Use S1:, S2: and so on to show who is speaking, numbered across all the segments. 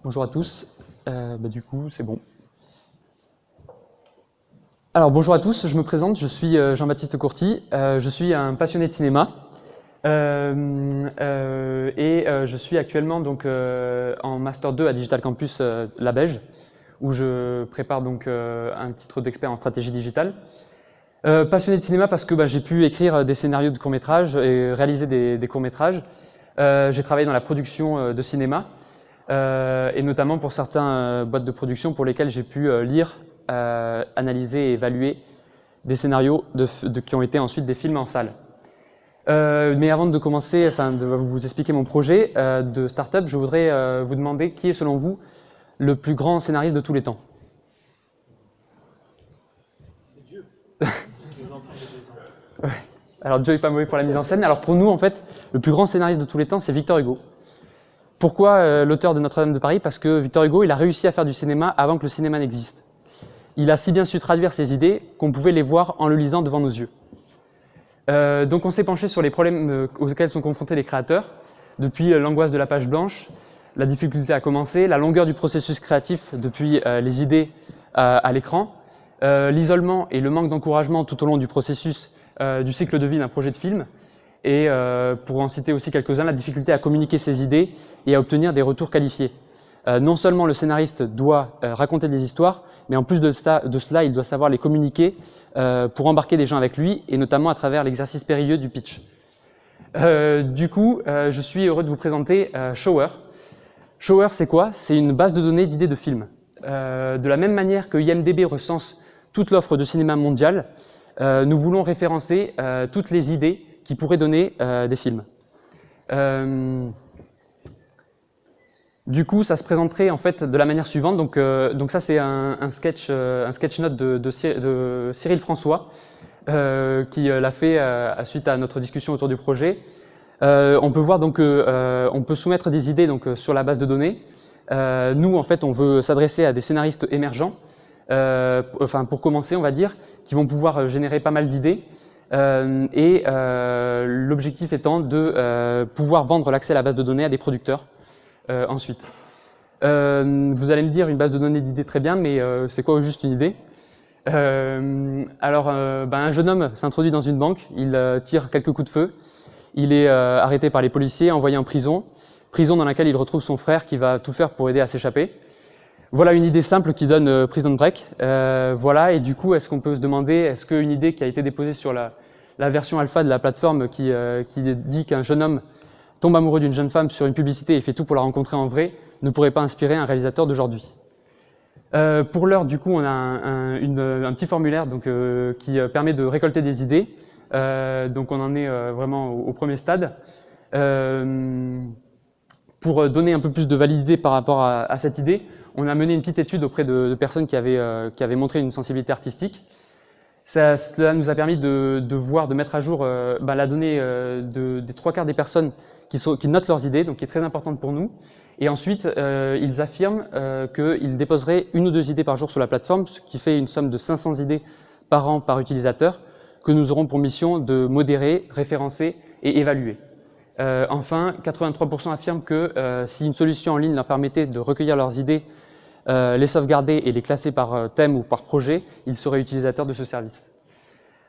S1: Bonjour à tous. Du coup, c'est bon. Alors, bonjour à tous, je me présente, je suis Jean-Baptiste Courty, je suis un passionné de cinéma je suis actuellement donc, en Master 2 à Digital Campus La Beige, où je prépare donc un titre d'expert en stratégie digitale. Passionné de cinéma parce que j'ai pu écrire des scénarios de courts-métrages et réaliser des courts-métrages. J'ai travaillé dans la production de cinéma. Et notamment pour certains boîtes de production pour lesquelles j'ai pu lire, analyser et évaluer des scénarios qui ont été ensuite des films en salle. Mais avant de commencer, de vous expliquer mon projet de start-up, je voudrais vous demander qui est selon vous le plus grand scénariste de tous les temps.
S2: C'est Dieu. Les enfants de 2 ans.
S1: Ouais. Alors Dieu n'est pas mauvais pour la mise en scène. Alors pour nous, en fait, le plus grand scénariste de tous les temps, c'est Victor Hugo. Pourquoi l'auteur de Notre-Dame de Paris? Parce que Victor Hugo, il a réussi à faire du cinéma avant que le cinéma n'existe. Il a si bien su traduire ses idées qu'on pouvait les voir en le lisant devant nos yeux. Donc on s'est penché sur les problèmes auxquels sont confrontés les créateurs, depuis l'angoisse de la page blanche, la difficulté à commencer, la longueur du processus créatif depuis les idées à l'écran, l'isolement et le manque d'encouragement tout au long du processus du cycle de vie d'un projet de film, et pour en citer aussi quelques-uns, la difficulté à communiquer ses idées et à obtenir des retours qualifiés. Non seulement le scénariste doit raconter des histoires, mais en plus de cela, il doit savoir les communiquer pour embarquer des gens avec lui, et notamment à travers l'exercice périlleux du pitch. Du coup, je suis heureux de vous présenter Shower. Shower, c'est quoi? C'est une base de données d'idées de films. De la même manière que IMDb recense toute l'offre de cinéma mondiale, nous voulons référencer toutes les idées qui pourraient donner des films. Du coup, ça se présenterait en fait de la manière suivante. Donc ça, c'est un sketch note de Cyril François qui l'a fait suite à notre discussion autour du projet. On peut voir donc on peut soumettre des idées donc sur la base de données. Nous, en fait, on veut s'adresser à des scénaristes émergents. Pour commencer, on va dire, qui vont pouvoir générer pas mal d'idées. L'objectif étant de pouvoir vendre l'accès à la base de données à des producteurs ensuite. Vous allez me dire une base de données d'idées très bien, mais c'est quoi juste une idée? Un jeune homme s'introduit dans une banque, il tire quelques coups de feu, il est arrêté par les policiers, envoyé en prison dans laquelle il retrouve son frère qui va tout faire pour aider à s'échapper. Voilà une idée simple qui donne Prison Break. Voilà, et du coup, est-ce qu'on peut se demander, est-ce qu'une idée qui a été déposée sur la version alpha de la plateforme qui dit qu'un jeune homme tombe amoureux d'une jeune femme sur une publicité et fait tout pour la rencontrer en vrai, ne pourrait pas inspirer un réalisateur d'aujourd'hui? Pour l'heure, du coup, on a un petit formulaire donc, qui permet de récolter des idées. Donc on en est vraiment au premier stade. Pour donner un peu plus de validité par rapport à cette idée, on a mené une petite étude auprès de personnes qui avaient montré une sensibilité artistique. Cela nous a permis de voir, de mettre à jour la donnée des 3/4 des personnes qui notent leurs idées, donc qui est très importante pour nous. Et ensuite, ils affirment qu'ils déposeraient 1 ou 2 idées par jour sur la plateforme, ce qui fait une somme de 500 idées par an par utilisateur, que nous aurons pour mission de modérer, référencer et évaluer. Enfin, 83% affirment que si une solution en ligne leur permettait de recueillir leurs idées, les sauvegarder et les classer par thème ou par projet, ils seraient utilisateurs de ce service.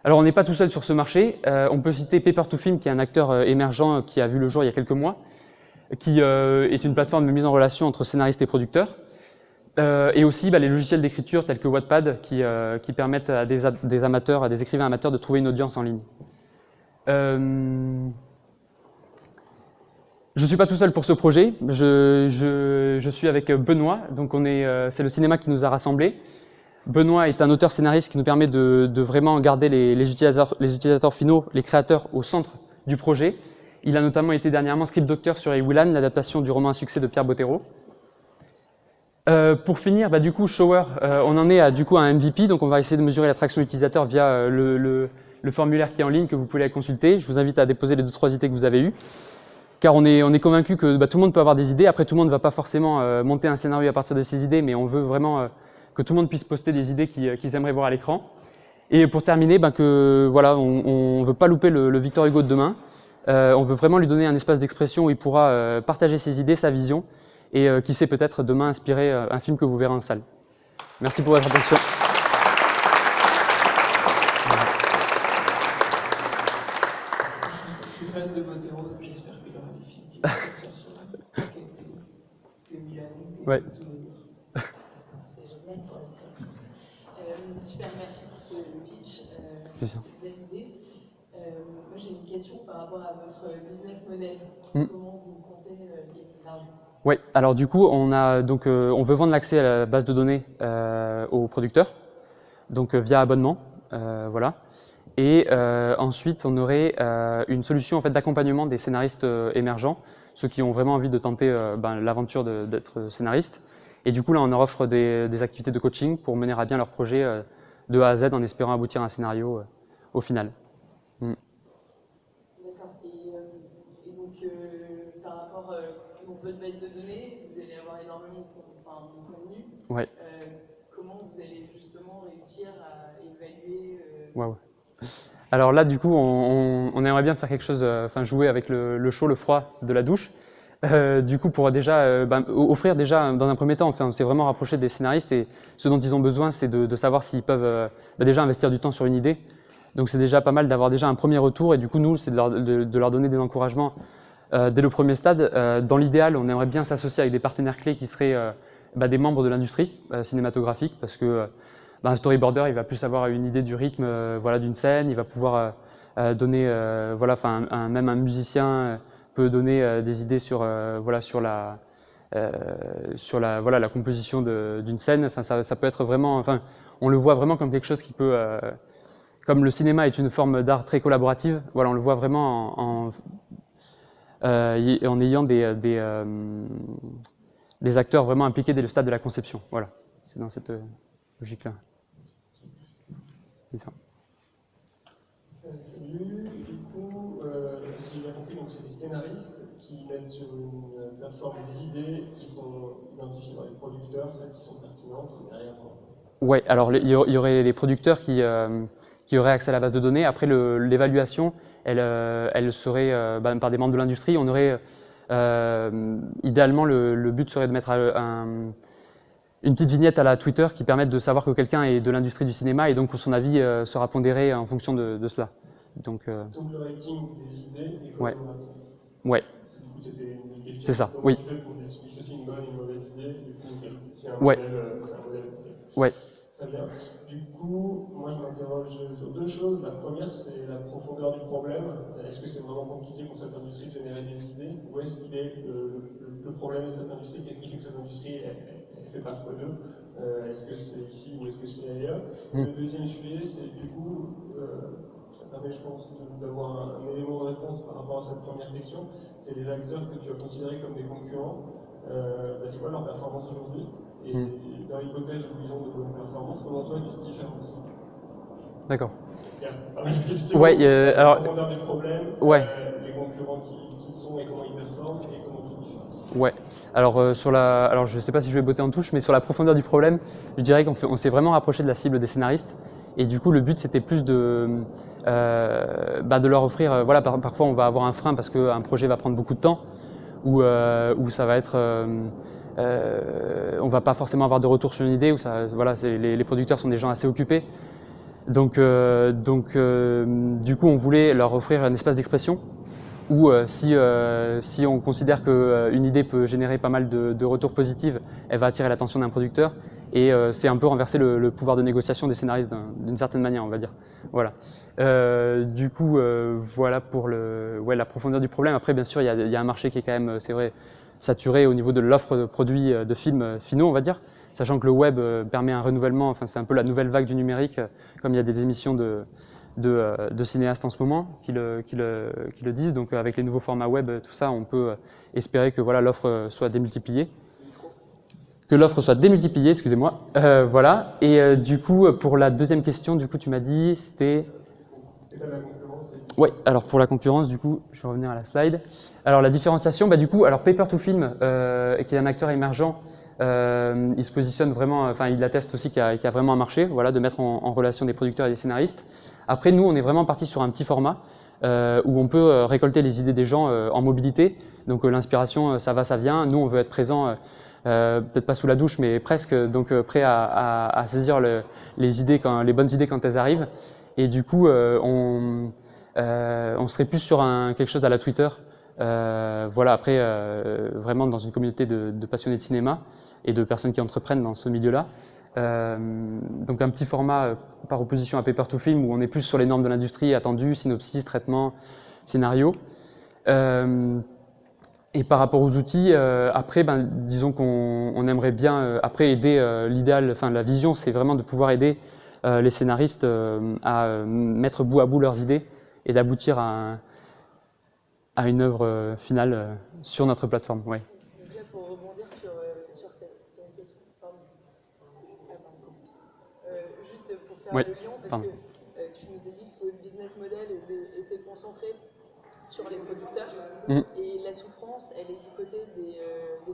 S1: Alors on n'est pas tout seul sur ce marché, on peut citer Paper2Film qui est un acteur émergent qui a vu le jour il y a quelques mois, qui est une plateforme de mise en relation entre scénaristes et producteurs, et aussi les logiciels d'écriture tels que Wattpad qui permettent à des amateurs, à des écrivains amateurs de trouver une audience en ligne. Je ne suis pas tout seul pour ce projet, je suis avec Benoît, donc c'est le cinéma qui nous a rassemblés. Benoît est un auteur scénariste qui nous permet de vraiment garder les utilisateurs finaux, les créateurs au centre du projet. Il a notamment été dernièrement script docteur sur Willan, l'adaptation du roman à succès de Pierre Bottero. Pour finir, du coup, Shower, on en est à un MVP, donc on va essayer de mesurer l'attraction utilisateur via le formulaire qui est en ligne que vous pouvez aller consulter. Je vous invite à déposer les 2-3 idées que vous avez eues, car on est convaincu que tout le monde peut avoir des idées. Après, tout le monde ne va pas forcément monter un scénario à partir de ses idées, mais on veut vraiment que tout le monde puisse poster des idées qu'ils aimeraient voir à l'écran. Et pour terminer, on ne veut pas louper le Victor Hugo de demain. On veut vraiment lui donner un espace d'expression où il pourra partager ses idées, sa vision, et qui sait peut-être demain inspirer un film que vous verrez en salle. Merci pour votre attention.
S2: Je suis fan de Botero, donc j'espère qu'il y aura des films qui vont sortir sur la que Milan et
S1: Ouais.
S2: tout le monde.
S3: C'est génial pour la création. Super, merci pour ce pitch.
S1: Plaisir.
S3: Belle idée. Moi, j'ai une question par rapport à votre business model.
S1: Mm.
S3: Comment vous comptez gagner de l'argent?
S1: Oui, alors du coup, on veut vendre l'accès à la base de données aux producteurs, donc via abonnement, voilà. Et ensuite, on aurait une solution en fait d'accompagnement des scénaristes émergents, ceux qui ont vraiment envie de tenter l'aventure d'être scénariste. Et du coup, là, on leur offre des activités de coaching pour mener à bien leur projet de A à Z en espérant aboutir à un scénario au final.
S3: D'accord. Et donc, par rapport à votre base de données, vous allez avoir énormément de contenu.
S1: Ouais.
S3: Comment vous allez justement réussir à évaluer
S1: Waouh. Alors là, du coup, on aimerait bien faire quelque chose, jouer avec le chaud, le froid de la douche. Du coup, pour déjà offrir déjà, dans un premier temps, on s'est vraiment rapproché des scénaristes et ce dont ils ont besoin, c'est de savoir s'ils peuvent déjà investir du temps sur une idée. Donc c'est déjà pas mal d'avoir déjà un premier retour et du coup, nous, c'est de leur donner des encouragements dès le premier stade. Dans l'idéal, on aimerait bien s'associer avec des partenaires clés qui seraient des membres de l'industrie cinématographique parce que un storyboarder, il va plus avoir une idée du rythme d'une scène, il va pouvoir donner, même un musicien peut donner des idées sur la composition d'une scène. Enfin, ça peut être vraiment, on le voit vraiment comme quelque chose qui peut, comme le cinéma est une forme d'art très collaborative, voilà, on le voit vraiment en ayant des acteurs vraiment impliqués dès le stade de la conception. Voilà, c'est dans cette logique-là. C'est ça.
S2: Salut, du coup, si j'ai bien compris, donc c'est des scénaristes qui mettent sur une plateforme des idées qui sont identifiées par les producteurs, celles qui sont pertinentes derrière.
S1: Ouais, alors il y aurait les producteurs qui auraient accès à la base de données. Après, l'évaluation, elle serait par des membres de l'industrie. On aurait idéalement le but serait de mettre une petite vignette à la Twitter qui permette de savoir que quelqu'un est de l'industrie du cinéma et donc que son avis sera pondéré en fonction de cela. Donc
S2: le rating des idées est
S1: ouais.
S2: collaboratif.
S1: Ouais.
S2: Du coup, c'était une question.
S1: C'est ça,
S2: Comment
S1: oui.
S2: tu fais pour dissocier une bonne et une mauvaise idée? Du coup, c'est un
S1: Ouais.
S2: modèle.
S1: Ouais.
S2: Très bien. Du coup, moi je m'interroge sur deux choses. La première, c'est la profondeur du problème. Est-ce que c'est vraiment compliqué pour cette industrie de générer des idées? Où est-ce qu'il est le problème de cette industrie? Qu'est-ce qui fait que cette industrie elle fait pas x2? Est-ce que c'est ici ou est-ce que c'est ailleurs? Le deuxième sujet, c'est du coup, ça permet, je pense, d'avoir un élément de réponse par rapport à cette première question. C'est les acteurs que tu as considérés comme des concurrents. C'est quoi leur performance aujourd'hui? Et dans l'hypothèse où ils ont de bonnes performances, comment toi tu te différencies?
S1: D'accord.
S2: Ouais,
S1: alors.
S2: La profondeur du problème,
S1: ouais.
S2: Les concurrents qui sont et comment ils performent et comment tu te différencies.
S1: Ouais. Alors alors je sais pas si je vais botter en touche, mais sur la profondeur du problème, je dirais qu'on s'est vraiment rapproché de la cible des scénaristes. Et du coup, le but c'était plus de leur offrir. Parfois on va avoir un frein parce qu'un projet va prendre beaucoup de temps, ou ça va être on va pas forcément avoir de retour sur une idée, les producteurs sont des gens assez occupés. Donc du coup, on voulait leur offrir un espace d'expression où si on considère qu'une idée peut générer pas mal de retours positifs, elle va attirer l'attention d'un producteur et c'est un peu renverser le pouvoir de négociation des scénaristes d'une certaine manière, on va dire. Voilà. Du coup, voilà pour la profondeur du problème. Après, bien sûr, il y a un marché qui est quand même, c'est vrai, saturé au niveau de l'offre de produits de films finaux, on va dire, sachant que le web permet un renouvellement, c'est un peu la nouvelle vague du numérique, comme il y a des émissions de cinéastes en ce moment qui le disent. Donc avec les nouveaux formats web, tout ça, on peut espérer que l'offre soit démultipliée. Excusez-moi. Voilà. Et du coup, pour la deuxième question, du coup, tu m'as dit, c'était... Ouais, alors pour la concurrence, du coup, je vais revenir à la slide. Alors la différenciation, du coup, alors Paper to Film, qui est un acteur émergent, il se positionne vraiment, il atteste aussi qu'il y a vraiment un marché, de mettre en relation des producteurs et des scénaristes. Après, nous, on est vraiment parti sur un petit format. où on peut récolter les idées des gens en mobilité. Donc l'inspiration, ça va, ça vient. Nous, on veut être présent, peut-être pas sous la douche, mais presque, donc prêt à saisir les idées, les bonnes idées quand elles arrivent. Et du coup, on serait plus sur quelque chose à la Twitter. Voilà, après, vraiment dans une communauté de passionnés de cinéma et de personnes qui entreprennent dans ce milieu-là. Donc un petit format par opposition à Paper to Film où on est plus sur les normes de l'industrie, attendu, synopsis, traitement, scénario. Et par rapport aux outils, après, disons qu'on aimerait bien après aider l'idéal, enfin la vision, c'est vraiment de pouvoir aider les scénaristes à mettre bout à bout leurs idées et d'aboutir à une œuvre finale sur notre plateforme. Ouais.
S3: Déjà pour rebondir sur cette question, pardon. Juste pour faire le lien, parce que tu nous as dit que le business model était concentré sur les producteurs et la souffrance, elle est du côté des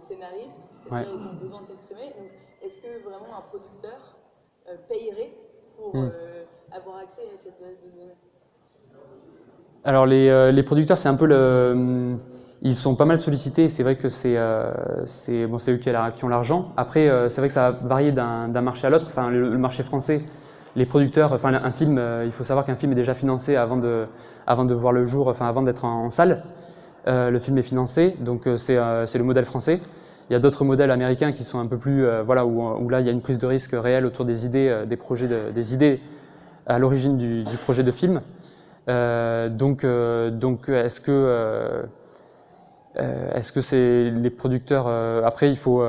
S3: scénaristes, c'est-à-dire ils ont besoin de s'exprimer. Donc, est-ce que vraiment un producteur payerait pour avoir accès à cette base de données?
S1: Alors les producteurs, c'est un peu ils sont pas mal sollicités. C'est vrai que c'est eux qui ont l'argent. Après, c'est vrai que ça va varier d'un marché à l'autre. Enfin, le marché français, les producteurs, enfin un film, il faut savoir qu'un film est déjà financé avant de voir le jour, enfin avant d'être en salle. Le film est financé, donc c'est le modèle français. Il y a d'autres modèles américains qui sont un peu plus, voilà, où là il y a une prise de risque réelle autour des idées, des projets, des idées à l'origine du projet de film. Donc est-ce que c'est les producteurs après il faut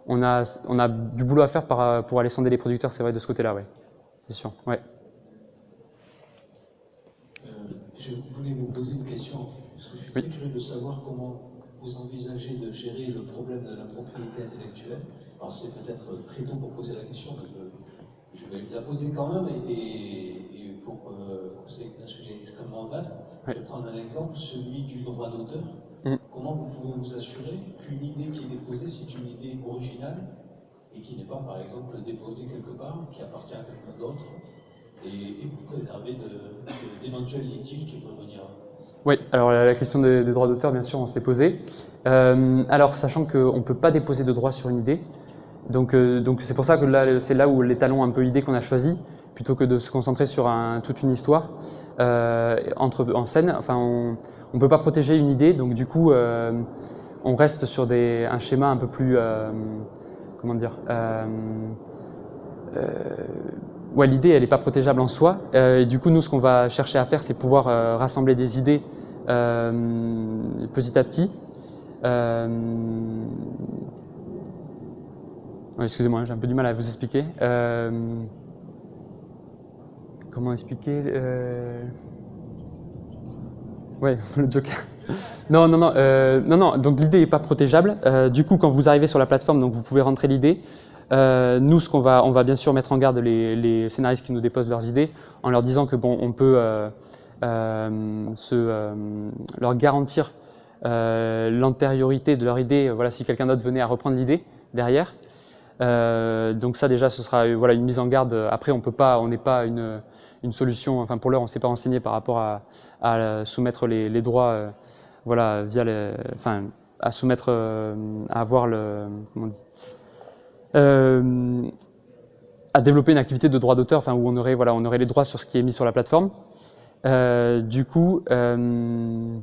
S1: on a du boulot à faire pour aller sonder les producteurs, c'est vrai, de ce côté-là, ouais, c'est sûr, ouais.
S4: Je voulais vous poser une question, parce que je suis très curieux de savoir comment vous envisagez de gérer le problème de la propriété intellectuelle. Alors c'est peut-être très tôt pour poser la question, mais je vais la poser quand même, et c'est un sujet extrêmement vaste. Je vais prendre un exemple, celui du droit d'auteur. Comment vous pouvez vous assurer qu'une idée qui est déposée, c'est une idée originale et qui n'est pas, par exemple, déposée quelque part, qui appartient à quelqu'un d'autre, et vous préserver d'éventuels litiges qui peuvent venir.
S1: Oui, alors la question des droits d'auteur, bien sûr, on se l'est posée. Alors, sachant qu'on ne peut pas déposer de droit sur une idée, donc c'est pour ça que là, c'est là où l'étalon un peu idée qu'on a choisi, plutôt que de se concentrer sur toute une histoire en scène. Enfin, on ne peut pas protéger une idée, donc du coup, on reste sur un schéma un peu plus, comment dire, ouais, l'idée, elle n'est pas protégeable en soi. Et du coup, nous, ce qu'on va chercher à faire, c'est pouvoir rassembler des idées petit à petit. Ouais, excusez-moi, j'ai un peu du mal à vous expliquer. Comment expliquer Ouais, le Joker. Non. Donc l'idée n'est pas protégeable. Du coup, quand vous arrivez sur la plateforme, donc vous pouvez rentrer l'idée. Nous, on va bien sûr mettre en garde les scénaristes qui nous déposent leurs idées, en leur disant que bon, on peut leur garantir l'antériorité de leur idée. Voilà, si quelqu'un d'autre venait à reprendre l'idée derrière. Donc ça déjà, ce sera voilà une mise en garde. Après, on n'est pas une solution. Enfin, pour l'heure, on ne s'est pas renseigné par rapport à soumettre les droits. Voilà, à soumettre, à avoir comment on dit, à développer une activité de droit d'auteur, enfin où on aurait les droits sur ce qui est mis sur la plateforme. Du coup, je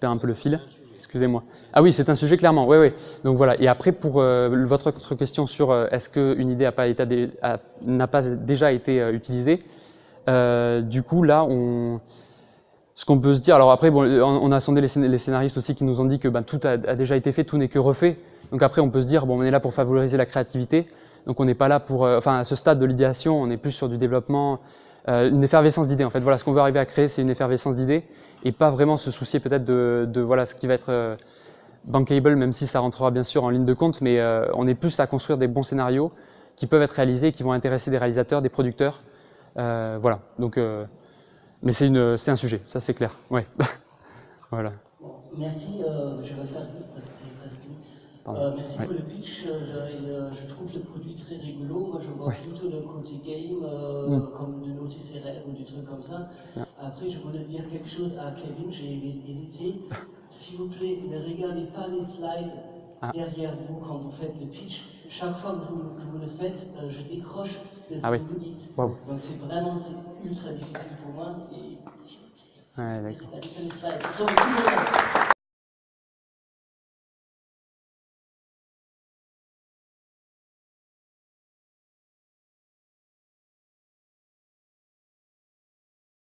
S1: perds un peu le fil. Excusez-moi. Ah oui, c'est un sujet clairement. Oui. Donc voilà. Et après, pour votre autre question sur est-ce qu'une idée n'a pas déjà été utilisée, du coup là, ce qu'on peut se dire. Alors après, bon, on a sondé les scénaristes aussi qui nous ont dit que tout a déjà été fait, tout n'est que refait. Donc après, on peut se dire bon, on est là pour favoriser la créativité. Donc on n'est pas là pour, à ce stade de l'idéation, on est plus sur du développement, une effervescence d'idées. En fait, voilà, ce qu'on veut arriver à créer, c'est une effervescence d'idées. Et pas vraiment se soucier peut-être de voilà, ce qui va être bankable, même si ça rentrera bien sûr en ligne de compte, mais on est plus à construire des bons scénarios qui peuvent être réalisés, qui vont intéresser des réalisateurs, des producteurs. Voilà, donc, mais c'est un sujet, ça c'est clair. Ouais. Voilà.
S5: Bon, merci, je vais faire vite parce que c'est presque fini. Merci pour le pitch. Je trouve le produit très rigolo. Moi, je vois plutôt le côté game, comme de noter ses rêves ou des trucs comme ça. Après, je voulais dire quelque chose à Kevin. J'ai hésité. S'il vous plaît, ne regardez pas les slides derrière vous quand vous faites le pitch. Chaque fois que vous le faites, je décroche de ce que vous dites. Donc, c'est ultra difficile pour moi. Et si vous plaît, regardez pas les slides.